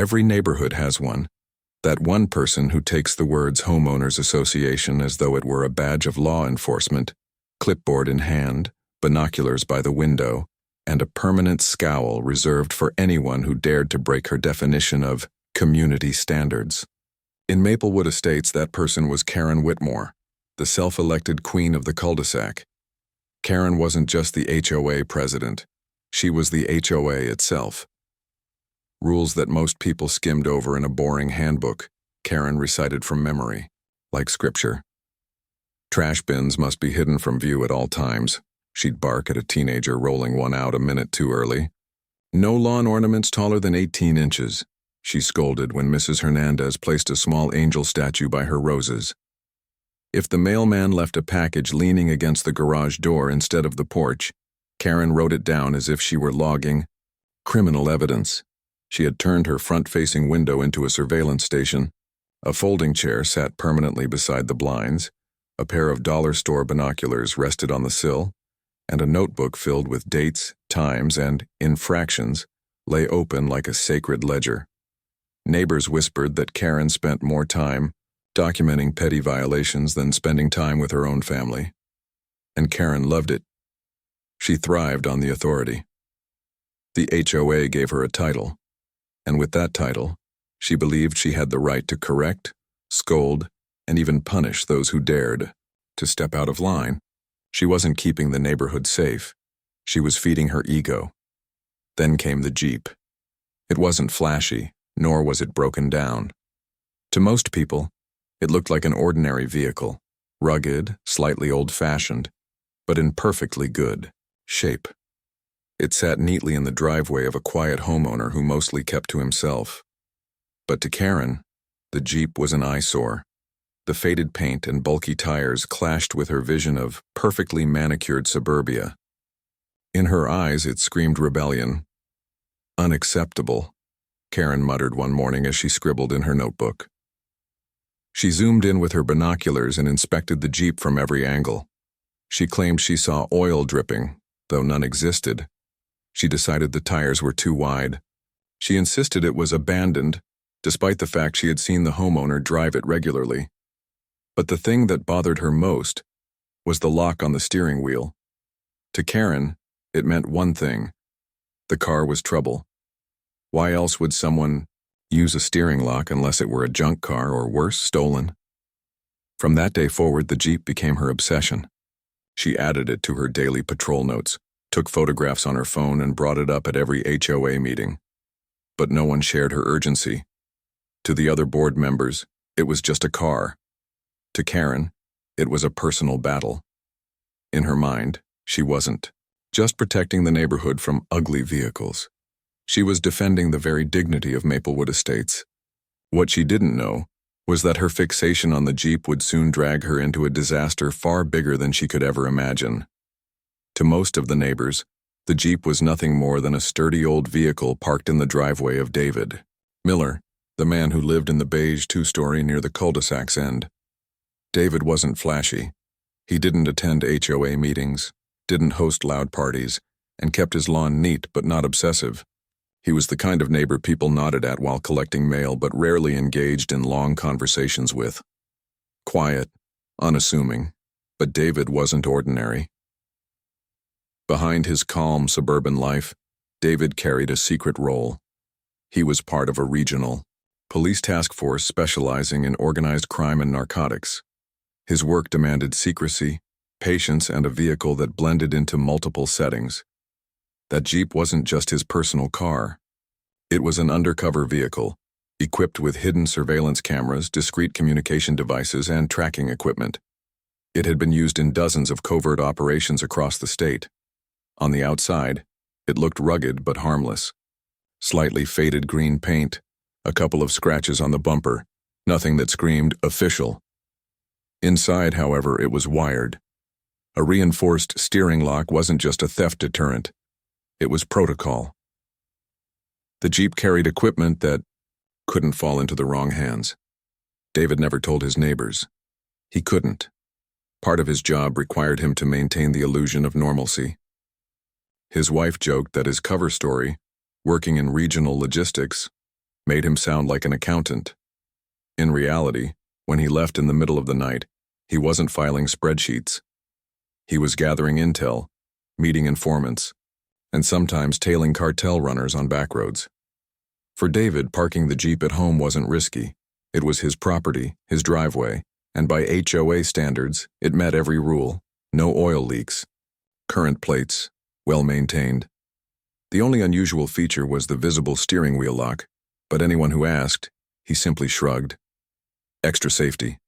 Every neighborhood has one. That one person who takes the words homeowners association as though it were a badge of law enforcement, clipboard in hand, binoculars by the window, and a permanent scowl reserved for anyone who dared to break her definition of community standards. In Maplewood Estates, that person was Karen Whitmore, the self-elected queen of the cul-de-sac. Karen wasn't just the HOA president. She was the HOA itself. Rules that most people skimmed over in a boring handbook, Karen recited from memory, like scripture. Trash bins must be hidden from view at all times. She'd bark at a teenager rolling one out a minute too early. No lawn ornaments taller than 18 inches. She scolded when Mrs. Hernandez placed a small angel statue by her roses. If the mailman left a package leaning against the garage door instead of the porch, Karen wrote it down as if she were logging criminal evidence. She had turned her front-facing window into a surveillance station. A folding chair sat permanently beside the blinds. A pair of dollar store binoculars rested on the sill, and a notebook filled with dates, times, and infractions lay open like a sacred ledger. Neighbors whispered that Karen spent more time documenting petty violations than spending time with her own family. And Karen loved it. She thrived on the authority. The HOA gave her a title, and with that title, she believed she had the right to correct, scold, and even punish those who dared to step out of line. She wasn't keeping the neighborhood safe. She was feeding her ego. Then came the Jeep. It wasn't flashy, nor was it broken down. To most people, it looked like an ordinary vehicle, rugged, slightly old-fashioned, but in perfectly good shape. It sat neatly in the driveway of a quiet homeowner who mostly kept to himself. But to Karen, the Jeep was an eyesore. The faded paint and bulky tires clashed with her vision of perfectly manicured suburbia. In her eyes, it screamed rebellion. Unacceptable, Karen muttered one morning as she scribbled in her notebook. She zoomed in with her binoculars and inspected the Jeep from every angle. She claimed she saw oil dripping, though none existed. She decided the tires were too wide. She insisted it was abandoned, despite the fact she had seen the homeowner drive it regularly. But the thing that bothered her most was the lock on the steering wheel. To Karen, it meant one thing. The car was trouble. Why else would someone use a steering lock unless it were a junk car or worse, stolen? From that day forward, the Jeep became her obsession. She added it to her daily patrol notes, took photographs on her phone, and brought it up at every HOA meeting. But no one shared her urgency. To the other board members, it was just a car. To Karen, it was a personal battle. In her mind, she wasn't just protecting the neighborhood from ugly vehicles. She was defending the very dignity of Maplewood Estates. What she didn't know was that her fixation on the Jeep would soon drag her into a disaster far bigger than she could ever imagine. To most of the neighbors, the Jeep was nothing more than a sturdy old vehicle parked in the driveway of David Miller, the man who lived in the beige two-story near the cul-de-sac's end. David wasn't flashy. He didn't attend HOA meetings, didn't host loud parties, and kept his lawn neat but not obsessive. He was the kind of neighbor people nodded at while collecting mail but rarely engaged in long conversations with. Quiet, unassuming, but David wasn't ordinary. Behind his calm suburban life, David carried a secret role. He was part of a regional police task force specializing in organized crime and narcotics. His work demanded secrecy, patience, and a vehicle that blended into multiple settings. That Jeep wasn't just his personal car. It was an undercover vehicle, equipped with hidden surveillance cameras, discreet communication devices, and tracking equipment. It had been used in dozens of covert operations across the state. On the outside, it looked rugged but harmless. Slightly faded green paint, a couple of scratches on the bumper, nothing that screamed official. Inside, however, it was wired. A reinforced steering lock wasn't just a theft deterrent. It was protocol. The Jeep carried equipment that couldn't fall into the wrong hands. David never told his neighbors. He couldn't. Part of his job required him to maintain the illusion of normalcy. His wife joked that his cover story, working in regional logistics, made him sound like an accountant. In reality, when he left in the middle of the night, he wasn't filing spreadsheets. He was gathering intel, meeting informants, and sometimes tailing cartel runners on back roads. For David, parking the Jeep at home wasn't risky. It was his property, his driveway, and by HOA standards, it met every rule. No oil leaks. Current plates, well maintained. The only unusual feature was the visible steering wheel lock, but anyone who asked, he simply shrugged. Extra safety.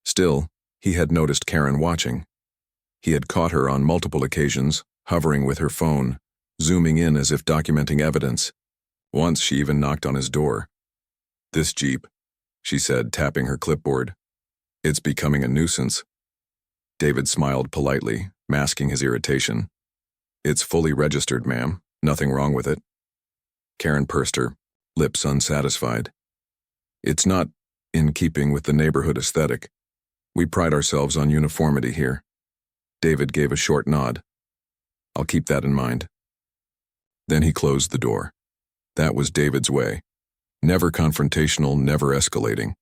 Still, he had noticed Karen watching. He had caught her on multiple occasions, hovering with her phone, zooming in as if documenting evidence. Once she even knocked on his door. "This Jeep," she said, tapping her clipboard. "It's becoming a nuisance." David smiled politely, masking his irritation. "It's fully registered, ma'am. Nothing wrong with it." Karen pursed her, lips unsatisfied. "It's not in keeping with the neighborhood aesthetic. We pride ourselves on uniformity here." David gave a short nod. "I'll keep that in mind." Then he closed the door. That was David's way. Never confrontational, never escalating.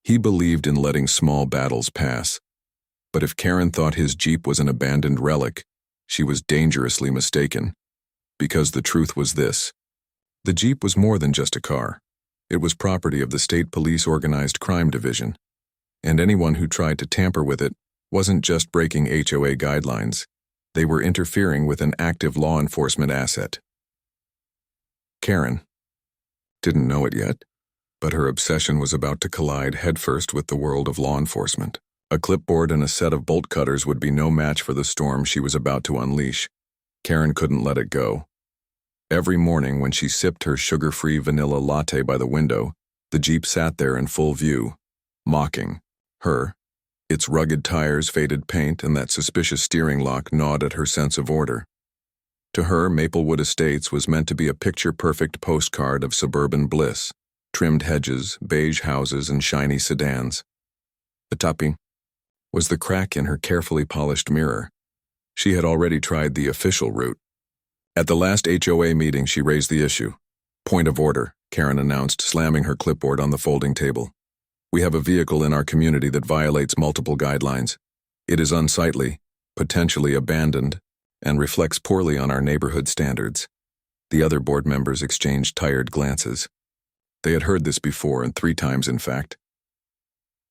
He believed in letting small battles pass. But if Karen thought his Jeep was an abandoned relic, she was dangerously mistaken. Because the truth was this: the Jeep was more than just a car. It was property of the State Police Organized Crime Division. And anyone who tried to tamper with it wasn't just breaking HOA guidelines. They were interfering with an active law enforcement asset. Karen didn't know it yet, but her obsession was about to collide headfirst with the world of law enforcement. A clipboard and a set of bolt cutters would be no match for the storm she was about to unleash. Karen couldn't let it go. Every morning when she sipped her sugar-free vanilla latte by the window, the Jeep sat there in full view, mocking her. Its rugged tires, faded paint, and that suspicious steering lock gnawed at her sense of order. To her, Maplewood Estates was meant to be a picture-perfect postcard of suburban bliss, trimmed hedges, beige houses, and shiny sedans. The topping was the crack in her carefully polished mirror. She had already tried the official route. At the last HOA meeting, she raised the issue. "Point of order," Karen announced, slamming her clipboard on the folding table. "We have a vehicle in our community that violates multiple guidelines. It is unsightly, potentially abandoned, and reflects poorly on our neighborhood standards." The other board members exchanged tired glances. They had heard this before, and 3 times in fact.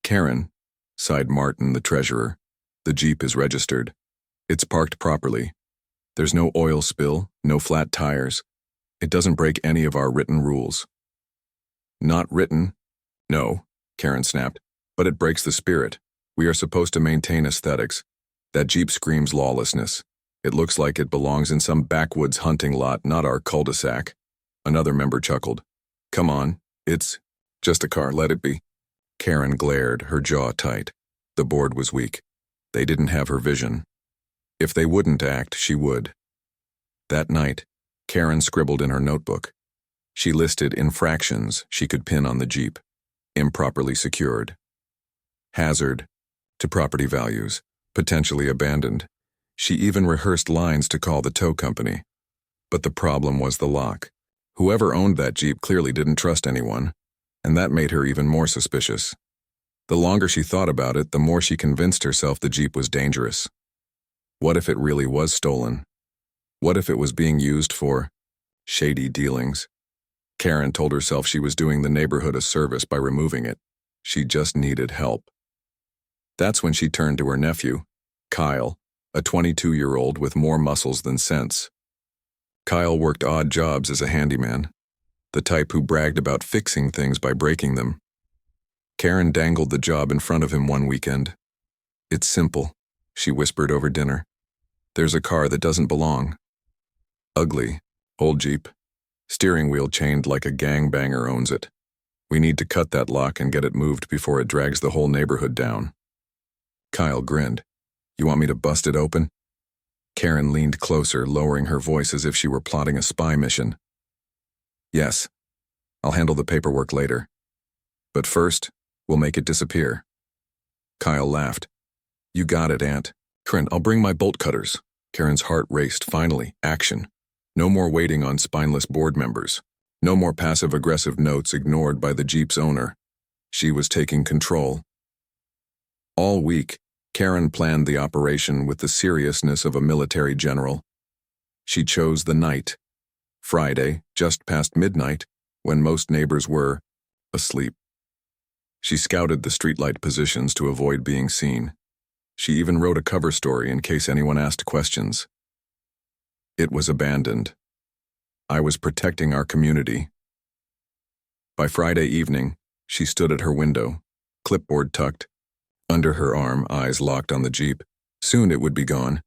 "Karen," sighed Martin, the treasurer, "the Jeep is registered. It's parked properly. There's no oil spill, no flat tires. It doesn't break any of our written rules." "Not written?" "No," Karen snapped, "but it breaks the spirit. We are supposed to maintain aesthetics. That Jeep screams lawlessness. It looks like it belongs in some backwoods hunting lot, not our cul-de-sac." Another member chuckled. "Come on, it's just a car, let it be." Karen glared, her jaw tight. The board was weak. They didn't have her vision. If they wouldn't act, she would. That night, Karen scribbled in her notebook. She listed infractions she could pin on the Jeep. Improperly secured. Hazard to property values. Potentially abandoned. She even rehearsed lines to call the tow company. But the problem was the lock. Whoever owned that Jeep clearly didn't trust anyone, and that made her even more suspicious. The longer she thought about it, the more she convinced herself the Jeep was dangerous. What if it really was stolen? What if it was being used for shady dealings? Karen told herself she was doing the neighborhood a service by removing it. She just needed help. That's when she turned to her nephew, Kyle, a 22-year-old with more muscles than sense. Kyle worked odd jobs as a handyman, the type who bragged about fixing things by breaking them. Karen dangled the job in front of him one weekend. "It's simple," she whispered over dinner. "There's a car that doesn't belong. Ugly, old Jeep. Steering wheel chained like a gangbanger owns it. We need to cut that lock and get it moved before it drags the whole neighborhood down." Kyle grinned. "You want me to bust it open?" Karen leaned closer, lowering her voice as if she were plotting a spy mission. "Yes, I'll handle the paperwork later. But first, we'll make it disappear." Kyle laughed. "You got it, Aunt. Karen, I'll bring my bolt cutters." Karen's heart raced. Finally, action. No more waiting on spineless board members. No more passive-aggressive notes ignored by the Jeep's owner. She was taking control. All week, Karen planned the operation with the seriousness of a military general. She chose the night, Friday, just past midnight, when most neighbors were asleep. She scouted the streetlight positions to avoid being seen. She even wrote a cover story in case anyone asked questions. It was abandoned. I was protecting our community. By Friday evening, she stood at her window, clipboard tucked, under her arm, eyes locked on the Jeep. Soon it would be gone.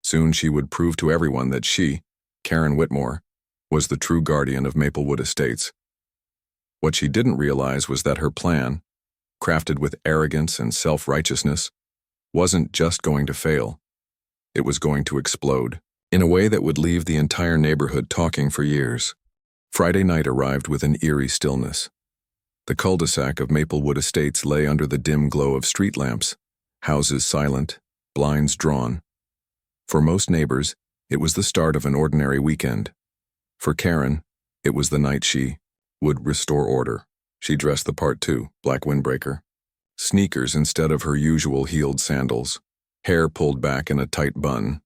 Soon she would prove to everyone that she, Karen Whitmore, was the true guardian of Maplewood Estates. What she didn't realize was that her plan, crafted with arrogance and self-righteousness, wasn't just going to fail. It was going to explode, in a way that would leave the entire neighborhood talking for years. Friday night arrived with an eerie stillness. The cul-de-sac of Maplewood Estates lay under the dim glow of street lamps, houses silent, blinds drawn. For most neighbors, it was the start of an ordinary weekend. For Karen, it was the night she would restore order. She dressed the part too, black windbreaker, sneakers instead of her usual heeled sandals, hair pulled back in a tight bun.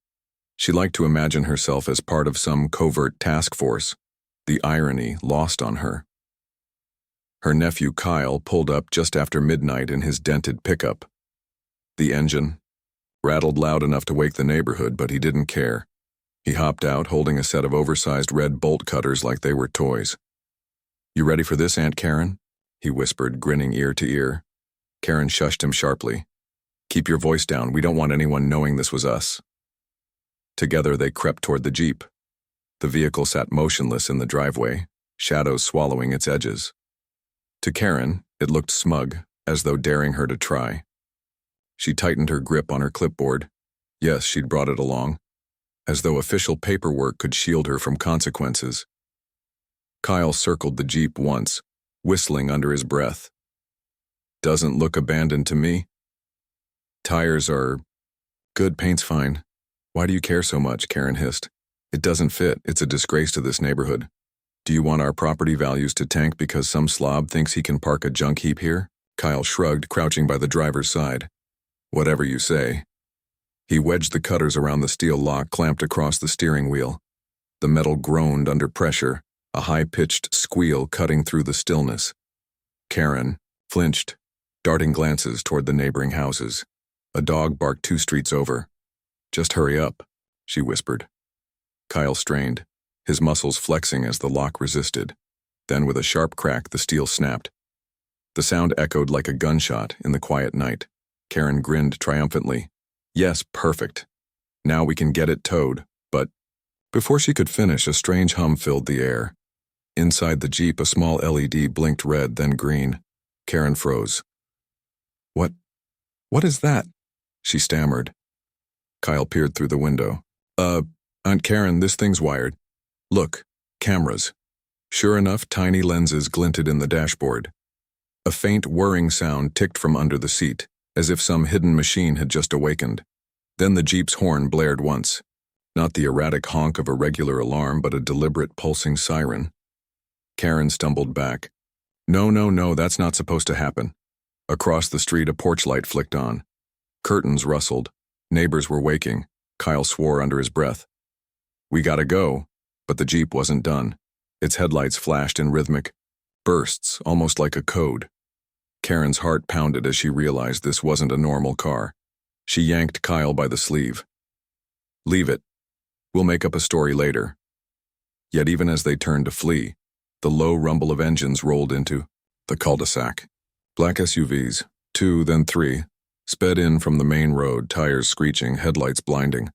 She liked to imagine herself as part of some covert task force, the irony lost on her. Her nephew Kyle pulled up just after midnight in his dented pickup. The engine rattled loud enough to wake the neighborhood, but he didn't care. He hopped out holding a set of oversized red bolt cutters like they were toys. "You ready for this, Aunt Karen?" he whispered, grinning ear to ear. Karen shushed him sharply. "Keep your voice down. We don't want anyone knowing this was us." Together they crept toward the Jeep. The vehicle sat motionless in the driveway, shadows swallowing its edges. To Karen, it looked smug, as though daring her to try. She tightened her grip on her clipboard. Yes, she'd brought it along, as though official paperwork could shield her from consequences. Kyle circled the Jeep once, whistling under his breath. "Doesn't look abandoned to me." "Tires are good, paint's fine. Why do you care so much?" Karen hissed. "It doesn't fit. It's a disgrace to this neighborhood. Do you want our property values to tank because some slob thinks he can park a junk heap here?" Kyle shrugged, crouching by the driver's side. "Whatever you say." He wedged the cutters around the steel lock clamped across the steering wheel. The metal groaned under pressure, a high-pitched squeal cutting through the stillness. Karen flinched, darting glances toward the neighboring houses. A dog barked 2 streets over. "Just hurry up," she whispered. Kyle strained, his muscles flexing as the lock resisted. Then with a sharp crack, the steel snapped. The sound echoed like a gunshot in the quiet night. Karen grinned triumphantly. "Yes, perfect. Now we can get it towed." But before she could finish, a strange hum filled the air. Inside the Jeep, a small LED blinked red, then green. Karen froze. What is that?" she stammered. Kyle peered through the window. Aunt Karen, this thing's wired. Look, cameras." Sure enough, tiny lenses glinted in the dashboard. A faint whirring sound ticked from under the seat, as if some hidden machine had just awakened. Then the Jeep's horn blared once. Not the erratic honk of a regular alarm, but a deliberate pulsing siren. Karen stumbled back. No, that's not supposed to happen." Across the street, a porch light flicked on. Curtains rustled. Neighbors were waking. Kyle swore under his breath. "We gotta go." But the Jeep wasn't done. Its headlights flashed in rhythmic bursts, almost like a code. Karen's heart pounded as she realized this wasn't a normal car. She yanked Kyle by the sleeve. "Leave it. We'll make up a story later." Yet even as they turned to flee, the low rumble of engines rolled into the cul-de-sac. Black SUVs, 2, then 3, sped in from the main road, tires screeching, headlights blinding.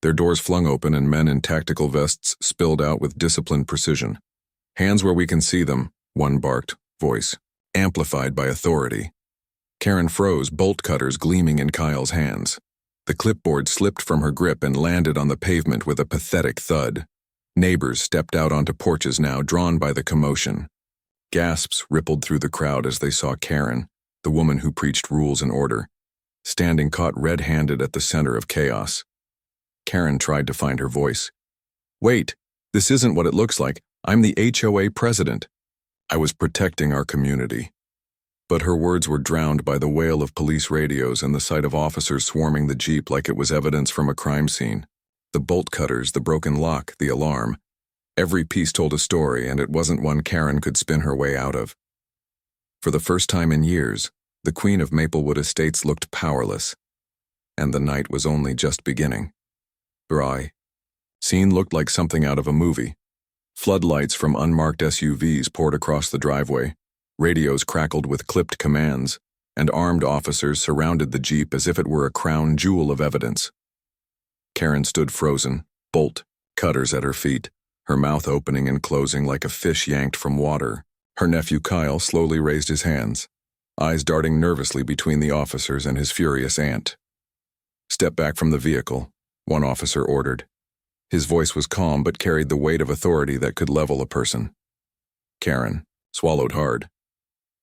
Their doors flung open and men in tactical vests spilled out with disciplined precision. "Hands where we can see them," one barked, voice amplified by authority. Karen froze, bolt cutters gleaming in Kyle's hands. The clipboard slipped from her grip and landed on the pavement with a pathetic thud. Neighbors stepped out onto porches now, drawn by the commotion. Gasps rippled through the crowd as they saw Karen, the woman who preached rules and order, standing caught red-handed at the center of chaos. Karen tried to find her voice. "Wait, this isn't what it looks like. I'm the HOA president. I was protecting our community. But her words were drowned by the wail of police radios and the sight of officers swarming the Jeep like it was evidence from a crime scene. The bolt cutters, the broken lock, the alarm. Every piece told a story, and it wasn't one Karen could spin her way out of. For the first time in years, the Queen of Maplewood Estates looked powerless, and the night was only just beginning. Dry. Scene looked like something out of a movie. Floodlights from unmarked SUVs poured across the driveway. Radios crackled with clipped commands, and armed officers surrounded the Jeep as if it were a crown jewel of evidence. Karen stood frozen, bolt cutters at her feet, her mouth opening and closing like a fish yanked from water. Her nephew Kyle slowly raised his hands, eyes darting nervously between the officers and his furious aunt. "Step back from the vehicle," one officer ordered. His voice was calm but carried the weight of authority that could level a person. Karen swallowed hard.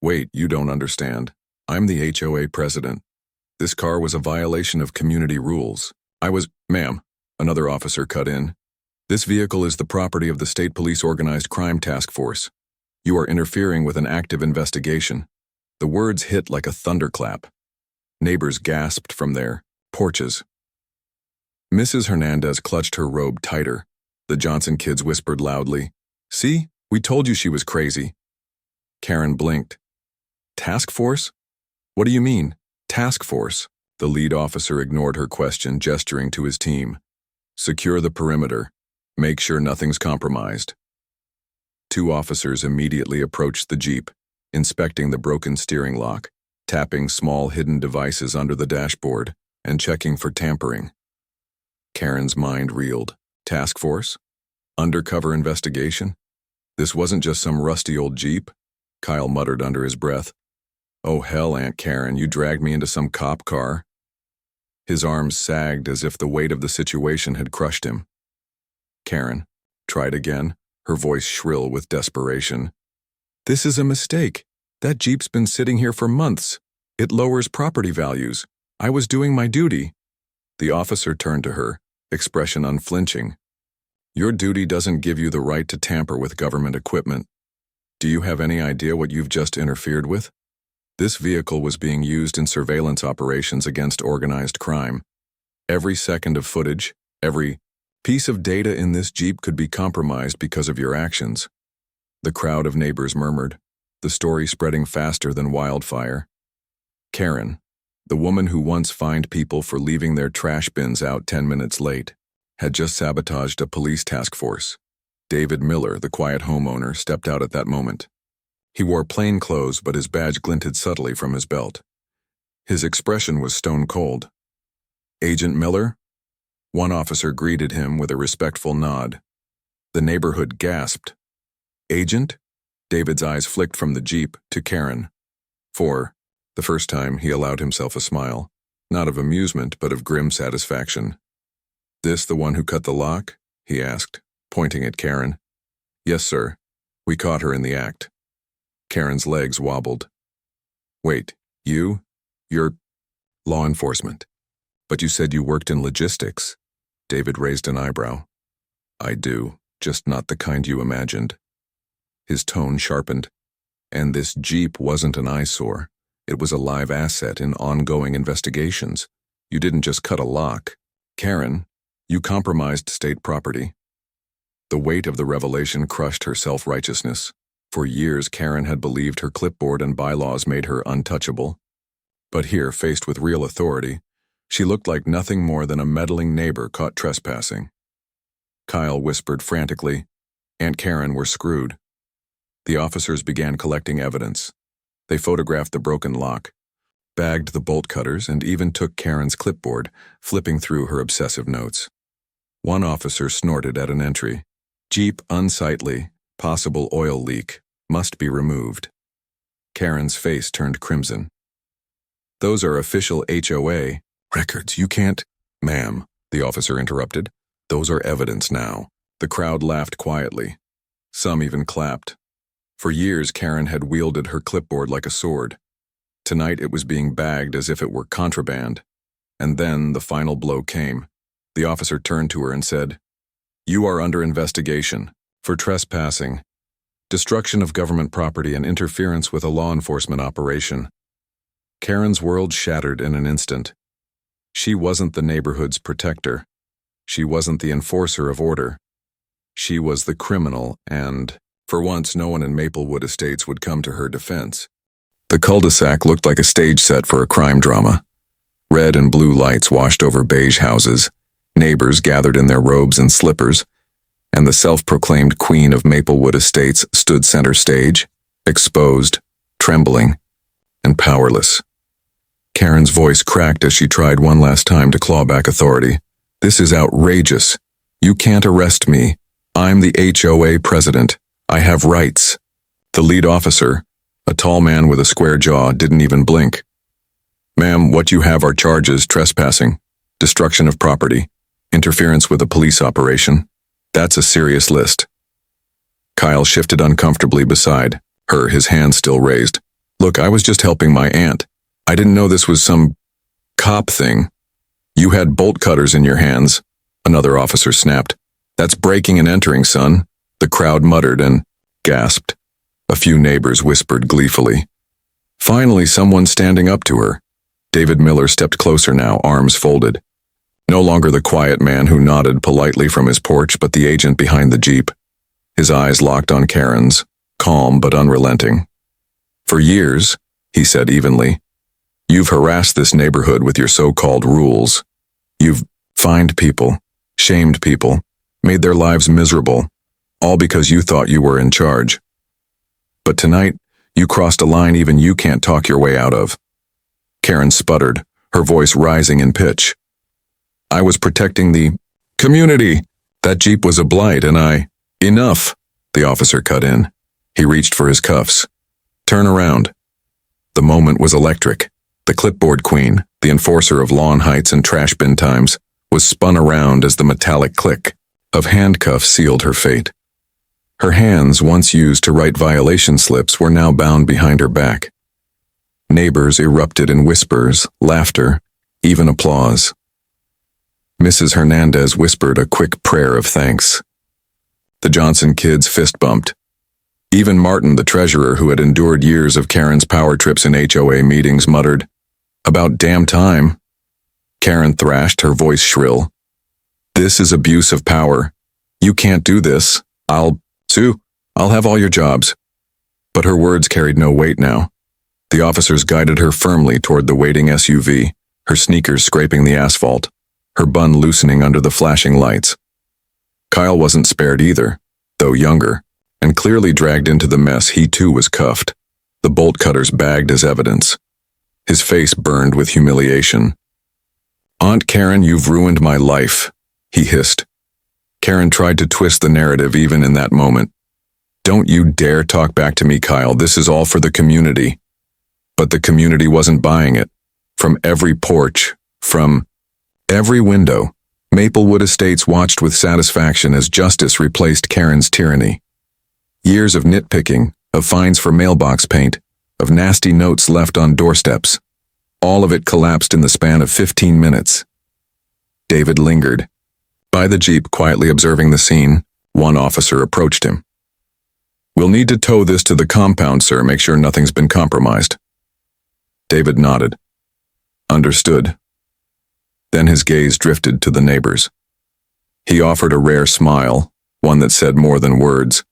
"Wait, you don't understand. I'm the HOA president. This car was a violation of community rules. Ma'am," another officer cut in. "This vehicle is the property of the State Police Organized Crime Task Force. You are interfering with an active investigation." The words hit like a thunderclap. Neighbors gasped from their porches. Mrs. Hernandez clutched her robe tighter. The Johnson kids whispered loudly, "See, we told you she was crazy." Karen blinked. "Task force? What do you mean, task force?" The lead officer ignored her question, gesturing to his team. "Secure the perimeter. Make sure nothing's compromised." Two officers immediately approached the Jeep, inspecting the broken steering lock, tapping small hidden devices under the dashboard, and checking for tampering. Karen's mind reeled. Task force? Undercover investigation? This wasn't just some rusty old Jeep? Kyle muttered under his breath. "Oh hell, Aunt Karen, you dragged me into some cop car." His arms sagged as if the weight of the situation had crushed him. Karen tried again, her voice shrill with desperation. "This is a mistake. That Jeep's been sitting here for months. It lowers property values. I was doing my duty." The officer turned to her, expression unflinching. "Your duty doesn't give you the right to tamper with government equipment. Do you have any idea what you've just interfered with? This vehicle was being used in surveillance operations against organized crime. Every second of footage, every piece of data in this Jeep could be compromised because of your actions." The crowd of neighbors murmured, the story spreading faster than wildfire. Karen, the woman who once fined people for leaving their trash bins out 10 minutes late, had just sabotaged a police task force. David Miller, the quiet homeowner, stepped out at that moment. He wore plain clothes, but his badge glinted subtly from his belt. His expression was stone cold. "Agent Miller?" One officer greeted him with a respectful nod. The neighborhood gasped. "Agent?" David's eyes flicked from the Jeep to Karen. For the first time, he allowed himself a smile, not of amusement but of grim satisfaction. "This the one who cut the lock?" he asked, pointing at Karen. "Yes, sir. We caught her in the act." Karen's legs wobbled. "Wait, you're law enforcement. But you said you worked in logistics." David raised an eyebrow. "I do, just not the kind you imagined." His tone sharpened. "And this Jeep wasn't an eyesore. It was a live asset in ongoing investigations. You didn't just cut a lock. Karen, you compromised state property." The weight of the revelation crushed her self-righteousness. For years, Karen had believed her clipboard and bylaws made her untouchable. But here, faced with real authority, she looked like nothing more than a meddling neighbor caught trespassing. Kyle whispered frantically, "Aunt Karen, we're screwed." The officers began collecting evidence. They photographed the broken lock, bagged the bolt cutters, and even took Karen's clipboard, flipping through her obsessive notes. One officer snorted at an entry. "Jeep unsightly, possible oil leak, must be removed." Karen's face turned crimson. "Those are official HOA records. You can't—" "Ma'am," the officer interrupted. "Those are evidence now." The crowd laughed quietly. Some even clapped. For years, Karen had wielded her clipboard like a sword. Tonight it was being bagged as if it were contraband. And then the final blow came. The officer turned to her and said, "You are under investigation. for trespassing, destruction of government property, and interference with a law enforcement operation. Karen's world shattered in an instant. She wasn't the neighborhood's protector. She wasn't the enforcer of order. She was the criminal, and, for once, no one in Maplewood Estates would come to her defense. The cul-de-sac looked like a stage set for a crime drama. Red and blue lights washed over beige houses, neighbors gathered in their robes and slippers, and the self-proclaimed queen of Maplewood Estates stood center stage, exposed, trembling, and powerless. Karen's voice cracked as she tried one last time to claw back authority. "This is outrageous. You can't arrest me. I'm the HOA president. I have rights." The lead officer, a tall man with a square jaw, didn't even blink. "Ma'am, what you have are charges: trespassing, destruction of property, interference with a police operation. That's a serious list." Kyle shifted uncomfortably beside her, his hand still raised. "Look, I was just helping my aunt. I didn't know this was some cop thing." "You had bolt cutters in your hands," another officer snapped. "That's breaking and entering, son." The crowd muttered and gasped. A few neighbors whispered gleefully. Finally, someone standing up to her. David Miller stepped closer now, arms folded. No longer the quiet man who nodded politely from his porch, but the agent behind the Jeep. His eyes locked on Karen's, calm but unrelenting. "For years," he said evenly, "you've harassed this neighborhood with your so-called rules. You've fined people, shamed people, made their lives miserable, all because you thought you were in charge. But tonight, you crossed a line even you can't talk your way out of." Karen sputtered, her voice rising in pitch. "I was protecting the community. That Jeep was a blight, and Enough," the officer cut in. He reached for his cuffs. "Turn around." The moment was electric. The clipboard queen, the enforcer of lawn heights and trash bin times, was spun around as the metallic click of handcuffs sealed her fate. Her hands, once used to write violation slips, were now bound behind her back. Neighbors erupted in whispers, laughter, even applause. Mrs. Hernandez whispered a quick prayer of thanks. The Johnson kids fist bumped. Even Martin, the treasurer who had endured years of Karen's power trips in HOA meetings, muttered, "About damn time." Karen thrashed, her voice shrill. "This is abuse of power. You can't do this. Sue, I'll have all your jobs." But her words carried no weight now. The officers guided her firmly toward the waiting SUV, her sneakers scraping the asphalt, her bun loosening under the flashing lights. Kyle wasn't spared either, though younger, and clearly dragged into the mess. He too was cuffed, the bolt cutters bagged as evidence. His face burned with humiliation. "Aunt Karen, you've ruined my life," he hissed. Karen tried to twist the narrative even in that moment. "Don't you dare talk back to me, Kyle. This is all for the community." But the community wasn't buying it. From every porch, from every window, Maplewood Estates watched with satisfaction as justice replaced Karen's tyranny. Years of nitpicking, of fines for mailbox paint, of nasty notes left on doorsteps. All of it collapsed in the span of 15 minutes. David lingered. By the Jeep, quietly observing the scene, one officer approached him. "We'll need to tow this to the compound, sir. Make sure nothing's been compromised." David nodded. "Understood." Then his gaze drifted to the neighbors. He offered a rare smile, one that said more than words.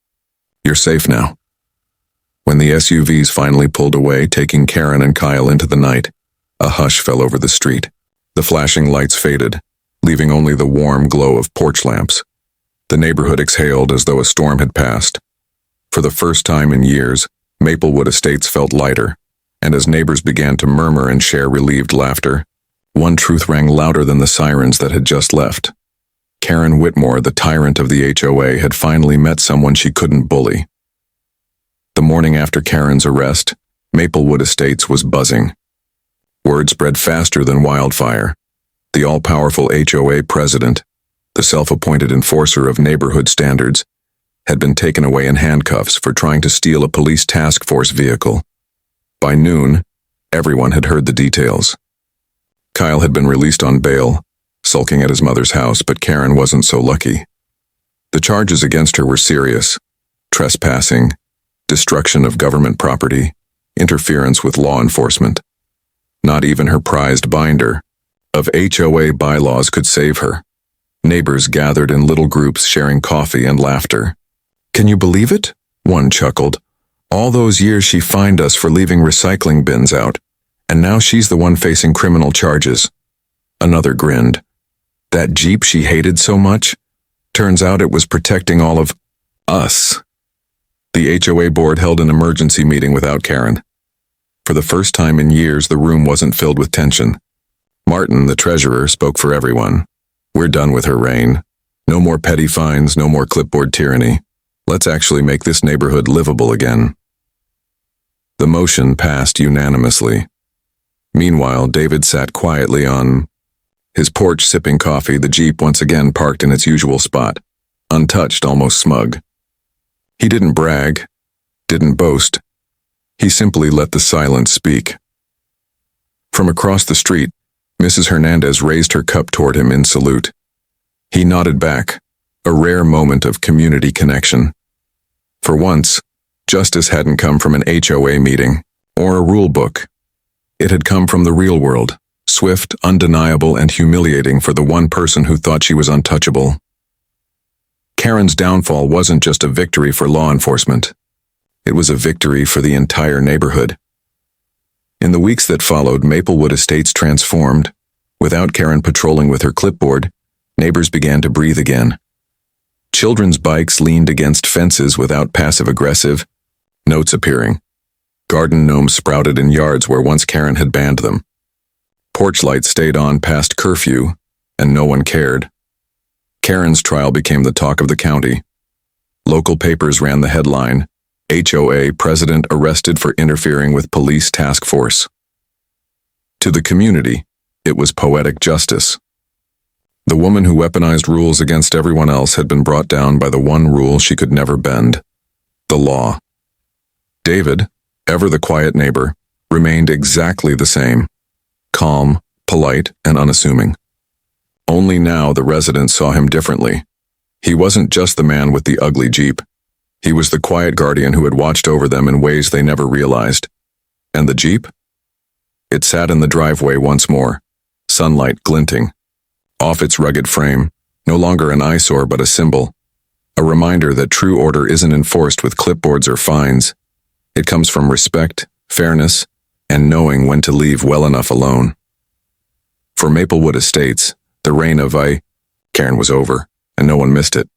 "You're safe now." When the SUVs finally pulled away, taking Karen and Kyle into the night, a hush fell over the street. The flashing lights faded, leaving only the warm glow of porch lamps. The neighborhood exhaled as though a storm had passed. For the first time in years, Maplewood Estates felt lighter, and as neighbors began to murmur and share relieved laughter, one truth rang louder than the sirens that had just left. Karen Whitmore, the tyrant of the HOA, had finally met someone she couldn't bully. The morning after Karen's arrest, Maplewood Estates was buzzing. Word spread faster than wildfire. The all-powerful HOA president, the self-appointed enforcer of neighborhood standards, had been taken away in handcuffs for trying to steal a police task force vehicle. By noon, everyone had heard the details. Kyle had been released on bail, sulking at his mother's house, but Karen wasn't so lucky. The charges against her were serious: trespassing, destruction of government property, interference with law enforcement. Not even her prized binder of HOA bylaws could save her. Neighbors gathered in little groups sharing coffee and laughter. "Can you believe it?" One chuckled. "All those years she fined us for leaving recycling bins out, and now she's the one facing criminal charges." Another grinned. "That Jeep she hated so much? Turns out it was protecting all of us." The HOA board held an emergency meeting without Karen. For the first time in years, the room wasn't filled with tension. Martin, the treasurer, spoke for everyone. "We're done with her reign. No more petty fines, no more clipboard tyranny. Let's actually make this neighborhood livable again." The motion passed unanimously. Meanwhile, David sat quietly on his porch sipping coffee, the Jeep once again parked in its usual spot, untouched, almost smug. He didn't brag, didn't boast. He simply let the silence speak. From across the street, Mrs. Hernandez raised her cup toward him in salute. He nodded back, a rare moment of community connection. For once, justice hadn't come from an HOA meeting or a rule book. It had come from the real world, swift, undeniable, and humiliating for the one person who thought she was untouchable. Karen's downfall wasn't just a victory for law enforcement. It was a victory for the entire neighborhood. In the weeks that followed, Maplewood Estates transformed. Without Karen patrolling with her clipboard, neighbors began to breathe again. Children's bikes leaned against fences without passive-aggressive notes appearing. Garden gnomes sprouted in yards where once Karen had banned them. Porch lights stayed on past curfew, and no one cared. Karen's trial became the talk of the county. Local papers ran the headline, "HOA President Arrested for Interfering with Police Task Force." To the community, it was poetic justice. The woman who weaponized rules against everyone else had been brought down by the one rule she could never bend: the law. David, ever the quiet neighbor, remained exactly the same: calm, polite, and unassuming. Only now the residents saw him differently. He wasn't just the man with the ugly Jeep. He was the quiet guardian who had watched over them in ways they never realized. And the Jeep? It sat in the driveway once more, sunlight glinting. Off its rugged frame, no longer an eyesore but a symbol. A reminder that true order isn't enforced with clipboards or fines. It comes from respect, fairness, and knowing when to leave well enough alone. For Maplewood Estates, the reign of Karen was over, and no one missed it.